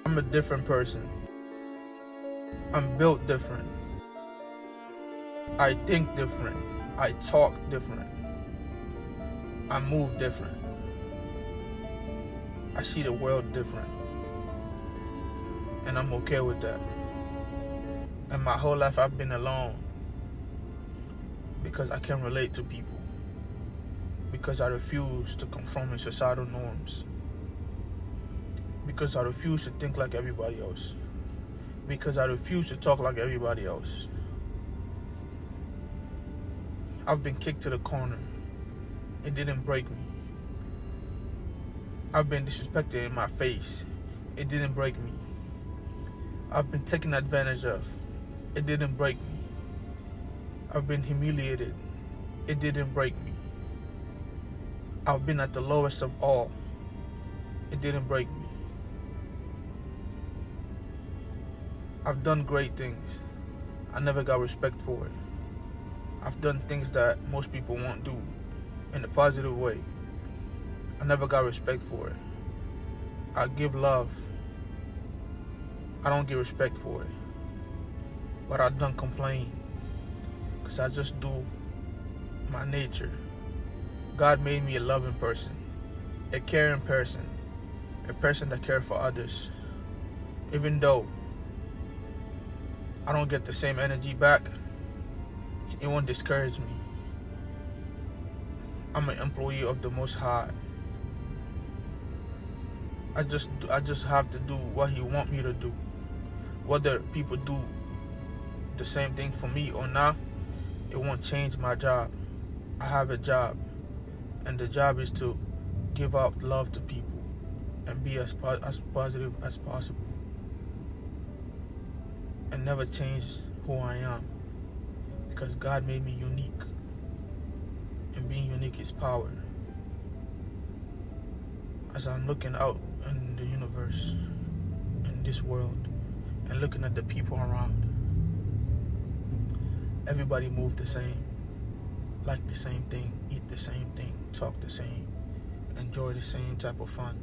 I'm a different person. I'm built different. I think different. I talk different. I move different. I see the world different. And I'm okay with that. And my whole life I've been alone because I can't relate to people. Because I refuse to conform in societal norms. Because I refuse to think like everybody else. Because I refuse to talk like everybody else. I've been kicked to the corner. It didn't break me. I've been disrespected in my face. It didn't break me. I've been taken advantage of. It didn't break me. I've been humiliated. It didn't break me. I've been at the lowest of all. It didn't break me. I've done great things. I never got respect for it. I've done things that most people won't do in a positive way. I never got respect for it. I give love. I don't get respect for it. But I don't complain. Because I just do my nature. God made me a loving person. A caring person. A person that cares for others. Even though I don't get the same energy back, it won't discourage me. I'm an employee of the Most High. I just have to do what He wants me to do. Whether people do the same thing for me or not, it won't change my job. I have a job, and the job is to give out love to people and be as positive as possible, and never change who I am, because God made me unique, and being unique is power. As I'm looking out in the universe, in this world, and looking at the people around, everybody move the same, like the same thing, eat the same thing, talk the same, enjoy the same type of fun.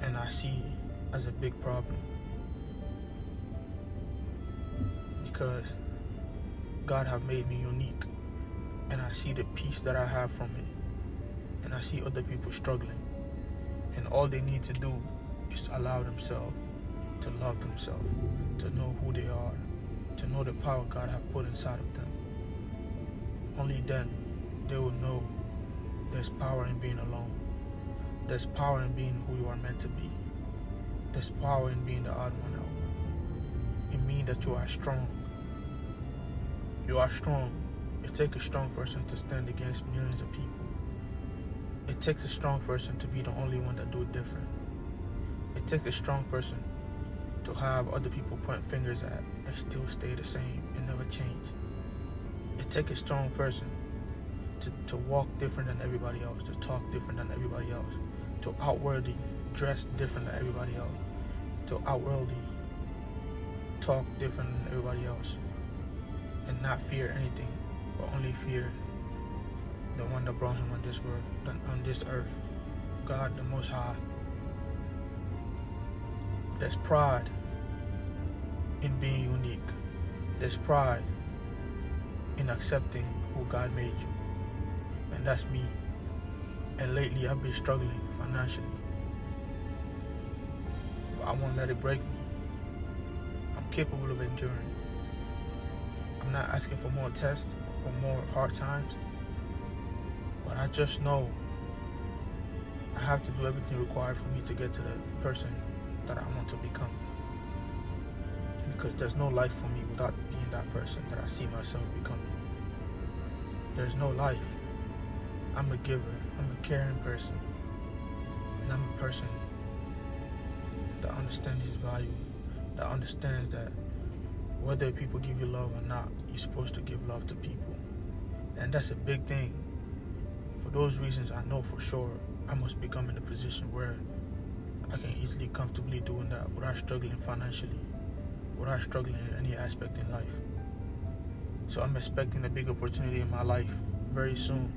And I see it as a big problem, because God have made me unique, and I see the peace that I have from it, and I see other people struggling, and all they need to do is to allow themselves to love themselves, to know who they are, to know the power God have put inside of them. Only then they will know there's power in being alone. There's power in being who you are meant to be. There's power in being the odd one out. It means that you are strong. You are strong. It takes a strong person to stand against millions of people. It takes a strong person to be the only one that do it different. It takes a strong person to have other people point fingers at and still stay the same and never change. It takes a strong person to walk different than everybody else, to talk different than everybody else, to outwardly dress different than everybody else, to outwardly talk different than everybody else, and not fear anything, but only fear the one that brought him on this world, on this earth, God the Most High. There's pride in being unique. There's pride in accepting who God made you. And that's me. And lately I've been struggling financially. But I won't let it break me. I'm capable of enduring. I'm not asking for more tests or more hard times. But I just know I have to do everything required for me to get to the person that I want to become. Because there's no life for me without being that person that I see myself becoming. There's no life. I'm a giver. I'm a caring person. And I'm a person that understands his value, that understands that whether people give you love or not, you're supposed to give love to people. And that's a big thing. For those reasons, I know for sure I must become in a position where I can easily, comfortably doing that without struggling financially, without struggling in any aspect in life. So I'm expecting a big opportunity in my life very soon.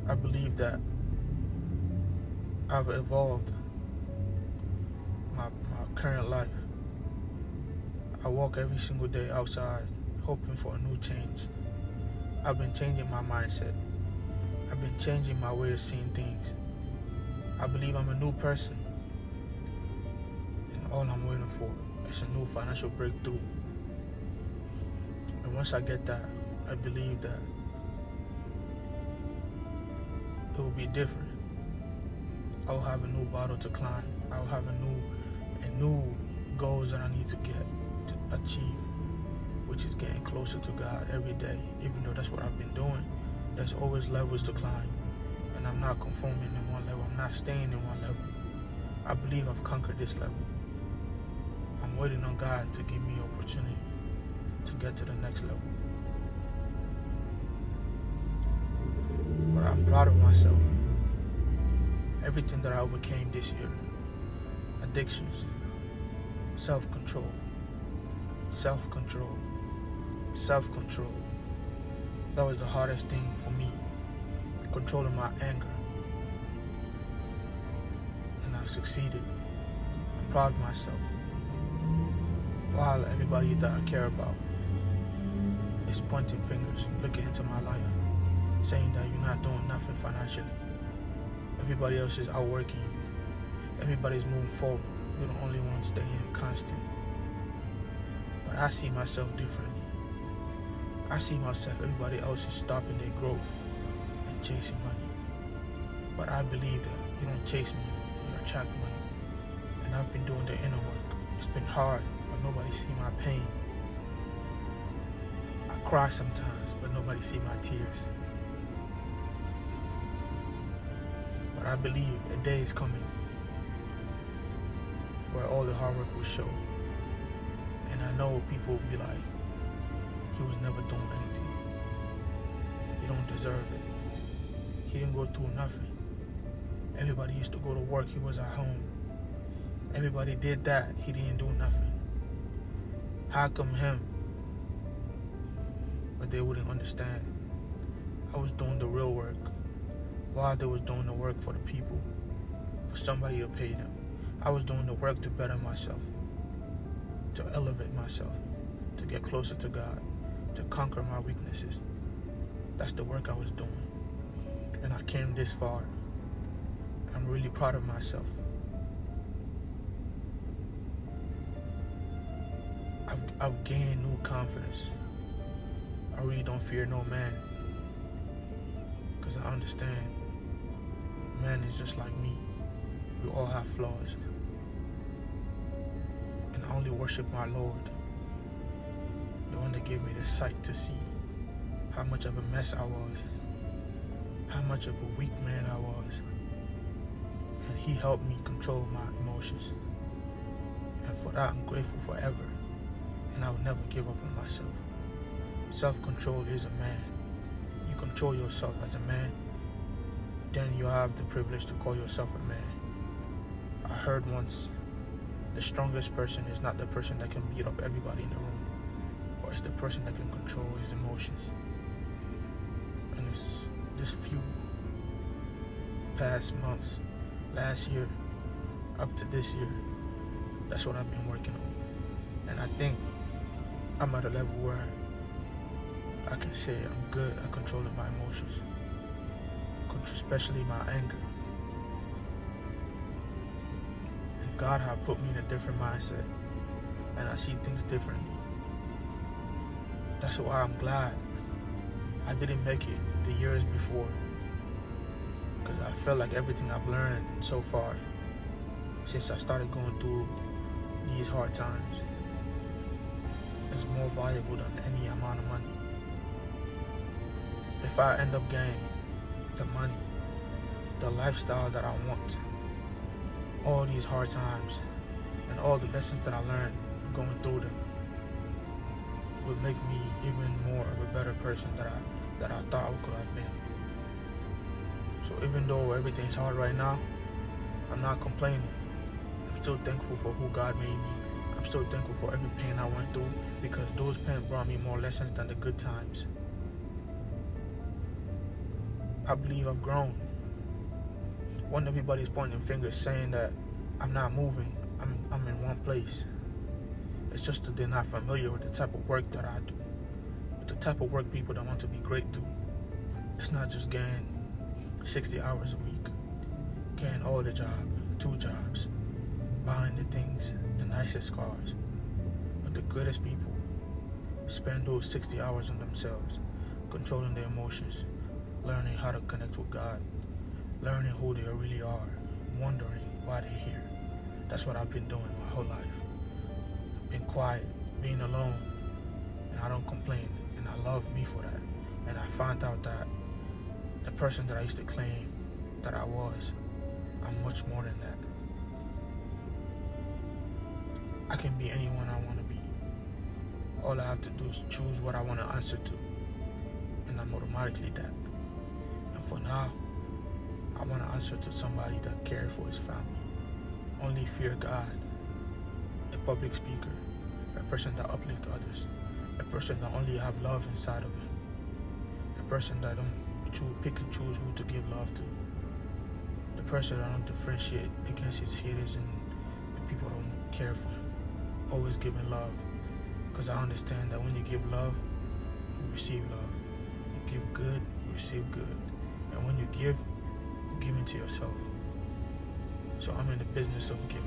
I believe that I've evolved my current life. I walk every single day outside hoping for a new change. I've been changing my mindset. I've been changing my way of seeing things. I believe I'm a new person. And all I'm waiting for is a new financial breakthrough. And once I get that, I believe that it will be different. I will have a new bottle to climb. I will have a new goals that I need to get to achieve, which is getting closer to God every day. Even though that's what I've been doing, there's always levels to climb, and I'm not conforming in one level. I'm not staying in one level. I believe I've conquered this level. I'm waiting on God to give me opportunity to get to the next level. But I'm proud of myself. Everything that I overcame this year: addictions, self-control, self-control, self-control. That was the hardest thing for me, controlling my anger. And I've succeeded. I'm proud of myself. While everybody that I care about is pointing fingers, looking into my life, saying that you're not doing nothing financially. Everybody else is outworking you. Everybody's moving forward. You're the only one staying constant. But I see myself differently. I see myself, everybody else is stopping their growth and chasing money. But I believe that you don't chase money, you attract money. And I've been doing the inner work. It's been hard, but nobody see my pain. I cry sometimes, but nobody see my tears. But I believe a day is coming where all the hard work will show. And I know people will be like, he was never doing anything. He don't deserve it. He didn't go through nothing. Everybody used to go to work, he was at home. Everybody did that, he didn't do nothing. How come him? But they wouldn't understand. I was doing the real work while they was doing the work for the people, for somebody to pay them. I was doing the work to better myself, to elevate myself, to get closer to God, to conquer my weaknesses. That's the work I was doing. And I came this far. I'm really proud of myself. I've gained new confidence. I really don't fear no man, because I understand man is just like me. We all have flaws. And I only worship my Lord, the one that gave me the sight to see how much of a mess I was, how much of a weak man I was. And he helped me control my emotions. And for that, I'm grateful forever. And I will never give up on myself. Self-control is a man. You control yourself as a man, then you have the privilege to call yourself a man. I heard once, the strongest person is not the person that can beat up everybody in the room, or it's the person that can control his emotions. And it's this few past months, last year, up to this year, that's what I've been working on. And I think I'm at a level where I can say I'm good at controlling my emotions, especially my anger. And God has put me in a different mindset, and I see things differently. That's why I'm glad I didn't make it the years before, because I felt like everything I've learned so far since I started going through these hard times is more valuable than any amount of money. If I end up getting the money, the lifestyle that I want, all these hard times and all the lessons that I learned going through them would make me even more of a better person that I thought I could have been. So even though everything's hard right now, I'm not complaining. I'm still thankful for who God made me. I'm still thankful for every pain I went through, because those pains brought me more lessons than the good times. I believe I've grown. When everybody's pointing fingers saying that I'm not moving, I'm in one place. It's just that they're not familiar with the type of work that I do, with the type of work people that want to be great do. It's not just getting 60 hours a week, getting all the job, 2 jobs, buying the things, the nicest cars. But the greatest people spend those 60 hours on themselves, controlling their emotions, learning how to connect with God, learning who they really are, wondering why they're here. That's what I've been doing my whole life. Being quiet, being alone, and I don't complain, and I love me for that. And I found out that the person that I used to claim that I was, I'm much more than that. I can be anyone I want to be. All I have to do is choose what I want to answer to, and I'm automatically that. And for now, I want to answer to somebody that cares for his family, only fear God, a public speaker, a person that uplifts others, a person that only have love inside of him, a person that don't pick and choose who to give love to, the person that don't differentiate against his haters and people that don't care for him, always giving love, because I understand that when you give love, you receive love. You give good, you receive good, and when you give, you're giving to yourself. So I'm in the business of giving.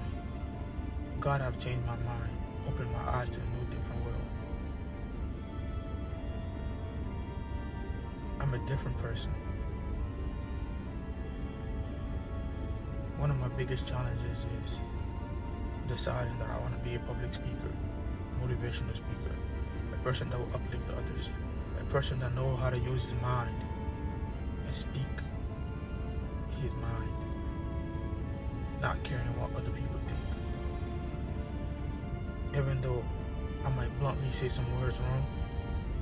God have changed my mind, opened my eyes to a new, different world. I'm a different person. One of my biggest challenges is deciding that I want to be a public speaker, motivational speaker, a person that will uplift others, a person that knows how to use his mind and speak his mind, not caring what other people think. Even though I might bluntly say some words wrong,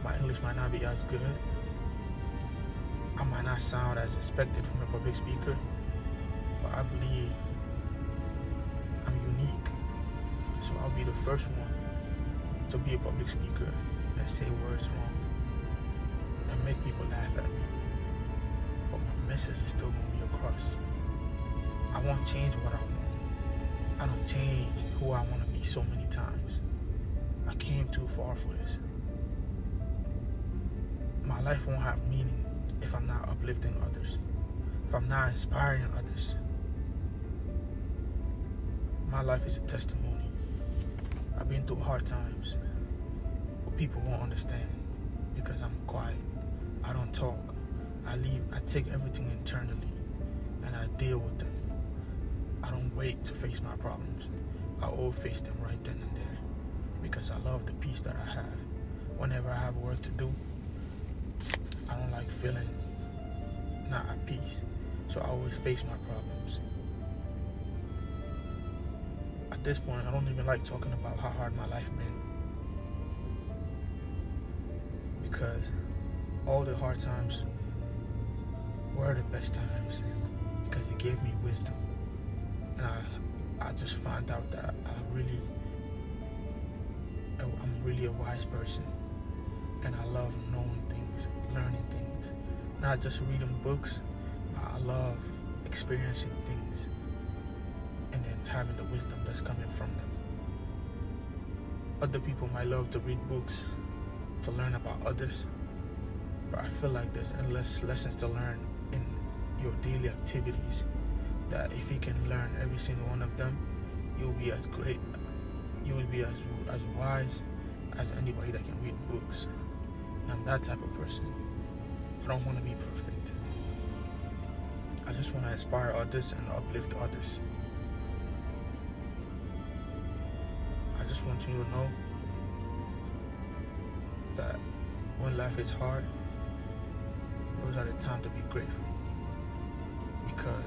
my English might not be as good, I might not sound as expected from a public speaker, but I believe I'm unique. So I'll be the first one to be a public speaker and say words wrong and make people laugh at me. But my message is still going to be across. I won't change what I want. I don't change who I want to be so many times. I came too far for this. My life won't have meaning if I'm not uplifting others, if I'm not inspiring others. My life is a testimony. I've been through hard times, but people won't understand because I'm quiet. I don't talk. I take everything internally and I deal with them. I don't wait to face my problems. I always face them right then and there because I love the peace that I have. Whenever I have work to do, I don't like feeling not at peace. So I always face my problems. At this point, I don't even like talking about how hard my life been, because all the hard times were the best times because it gave me wisdom. And I just found out that I'm really a wise person, and I love knowing things, learning things, not just reading books. I love experiencing things and then having the wisdom that's coming from them. Other people might love to read books to learn about others, but I feel like there's endless lessons to learn in your daily activities, that if you can learn every single one of them, you'll be as great, you will be as wise as anybody that can read books. And I'm that type of person. I don't want to be perfect. I just want to inspire others and uplift others. I just want you to know that when life is hard, those are the times to be grateful, because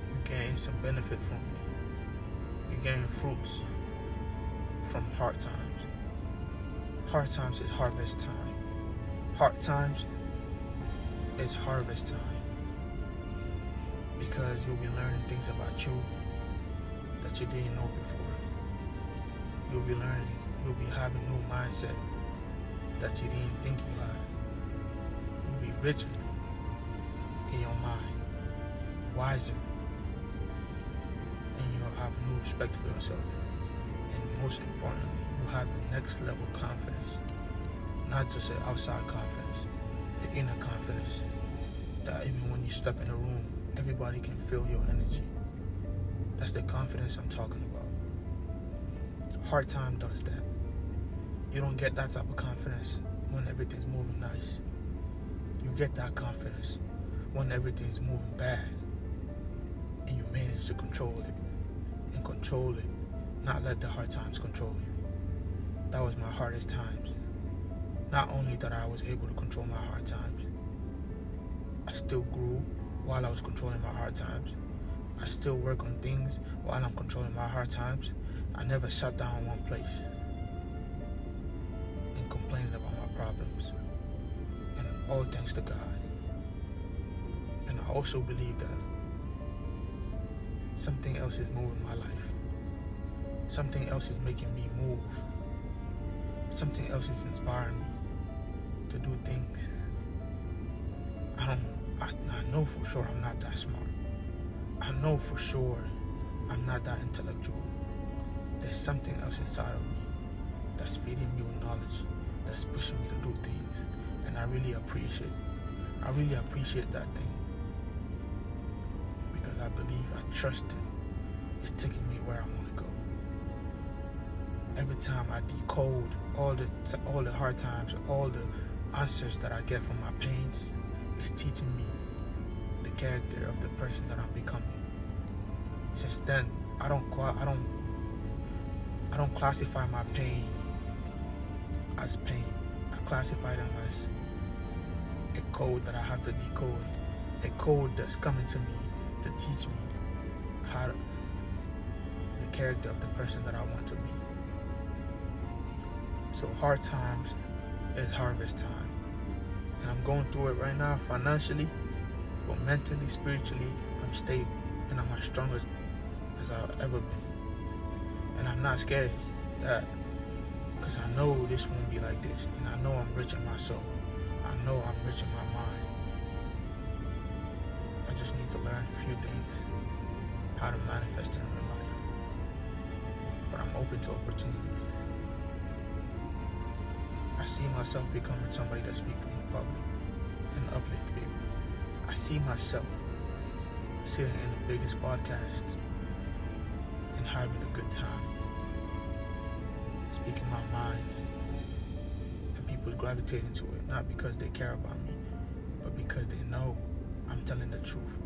you're getting some benefit from it. You're getting fruits from hard times. Hard times is harvest time. Hard times is harvest time, because you'll be learning things about you that you didn't know before. You'll be learning, you'll be having new mindset that you didn't think you had. You'll be richer in your mind, wiser, and you'll have new respect for yourself. And most importantly, you have the next level confidence, not just an outside confidence, the inner confidence, that even when you step in a room, everybody can feel your energy. That's the confidence I'm talking about. Hard time does that. You don't get that type of confidence when everything's moving nice. You get that confidence when everything's moving bad and you manage to control it and control it, not let the hard times control you. That was my hardest times. Not only that I was able to control my hard times, I still grew while I was controlling my hard times. I still work on things while I'm controlling my hard times. I never sat down in one place and complaining about my problems. And all thanks to God. And I also believe that something else is moving my life. Something else is making me move. Something else is inspiring me to do things. I know for sure I'm not that smart. I know for sure I'm not that intellectual. There's something else inside of me that's feeding me with knowledge, that's pushing me to do things. And I really appreciate that thing. Because I believe, I trust it. It's taking me where I want to go. Every time I decode all the hard times, all the answers that I get from my pains, it's teaching me the character of the person that I'm becoming. Since then, I don't classify my pain as pain. I classify them as a code that I have to decode, a code that's coming to me to teach me the character of the person that I want to be. So hard times is harvest time. And I'm going through it right now financially, but mentally, spiritually, I'm stable and I'm as strong as I've ever been. And I'm not scared that, because I know this won't be like this. And I know I'm rich in my soul. I know I'm rich in my mind. I just need to learn a few things, how to manifest in real life. But I'm open to opportunities. I see myself becoming somebody that speaks in public and uplift people. I see myself sitting in the biggest podcasts and having a good time, speaking my mind, and people gravitating to it, not because they care about me, but because they know I'm telling the truth.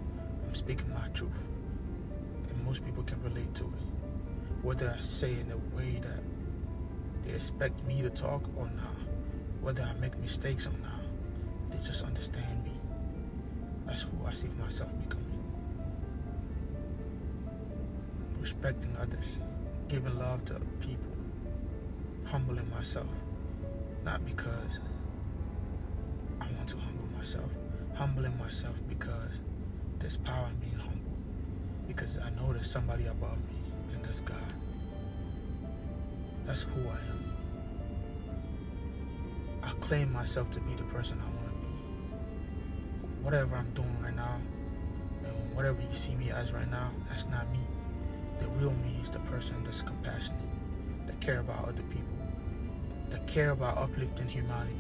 I'm speaking my truth, and most people can relate to it, whether I say it in a way that they expect me to talk or not, whether I make mistakes or not. They just understand me. That's who I see myself becoming. Respecting others, giving love to people, humbling myself, not because I want to humble myself, humbling myself because there's power in being humble, because I know there's somebody above me, and that's God. That's who I am. I claim myself to be the person I want to be. Whatever I'm doing right now, and whatever you see me as right now, that's not me. The real me is the person that's compassionate, that care about other people, that care about uplifting humanity,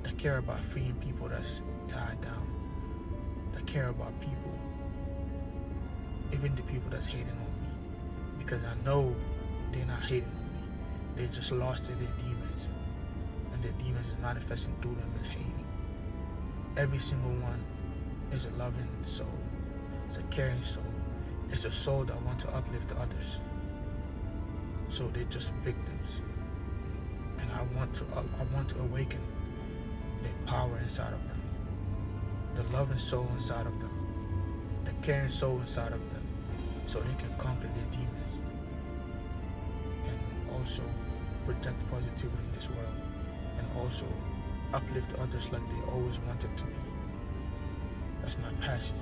that care about freeing people that's tied down, that care about people, even the people that's hating on me, because I know they're not hating on me. They just lost to their demons, and their demons is manifesting through them and hating. Every single one is a loving soul. It's a caring soul. It's a soul that wants to uplift others. So they're just victims. And I want to awaken the power inside of them, the loving soul inside of them, the caring soul inside of them, so they can conquer their demons and also project positivity in this world, and also uplift others like they always wanted to be. That's my passion.